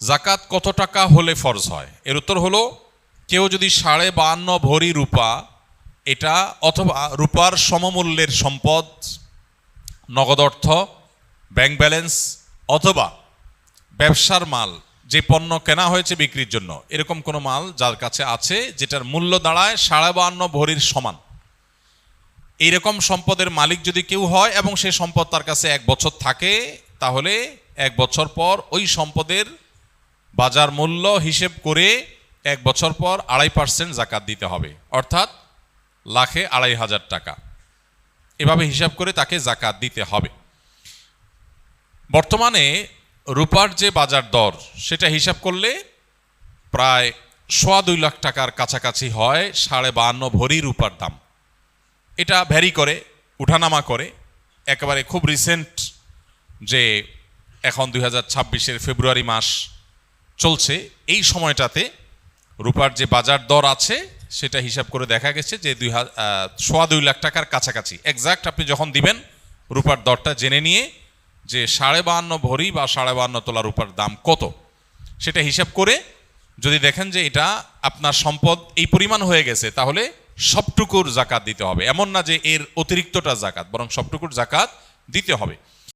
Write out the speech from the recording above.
জাকাত কত টাকা হলে ফরজ হয়? এর উত্তর হলো, কেউ যদি 52.5 ভরি রূপা, এটা অথবা রূপার সমমূল্যের সম্পদ, নগদ অর্থ, ব্যাংক ব্যালেন্স অথবা ব্যবসার মাল, যে পণ্য কেনা হয়েছে বিক্রির জন্য, এরকম কোনো মাল যার কাছে আছে যেটার মূল্য দাঁড়ায় 52.5 ভরির সমান, এইরকম সম্পদের মালিক যদি কেউ হয় এবং সেই সম্পদ তার কাছে 1 বছর থাকে, তাহলে 1 বছর পর ওই সম্পদের বাজার মূল্য হিসেব করে 1 বছর পর 2.5% জাকাত দিতে হবে, অর্থাৎ লাখে 2,500 টাকা। এভাবে হিসাব করে তাকে জাকাত দিতে হবে। বর্তমানে রূপার যে বাজার দর, সেটা হিসাব করলে প্রায় 2.25 লাখ টাকার কাছাকাছি হয় 52.5 ভরি রূপার দাম। এটা ভ্যারি করে, উঠানামা করে। একেবারে খুব রিসেন্ট, যে এখন 2026-এর ফেব্রুয়ারি মাস চলছে, এই সময়টাতে রূপার যে বাজার দর আছে সেটা হিসাব করে দেখা গেছে যে 2.25 লাখ টাকার কাছাকাছি। এক্সাক্ট আপনি যখন দিবেন রূপার দরটা জেনে নিয়ে, যে 52.5 ভরি বা 52.5 তোলা রূপার দাম কত, সেটা হিসাব করে যদি দেখেন যে এটা আপনার সম্পদ এই পরিমাণ হয়ে গেছে, তাহলে সবটুকুর জাকাত দিতে হবে। এমন না যে এর অতিরিক্তটা জাকাত, বরং সবটুকুর জাকাত দিতে হবে।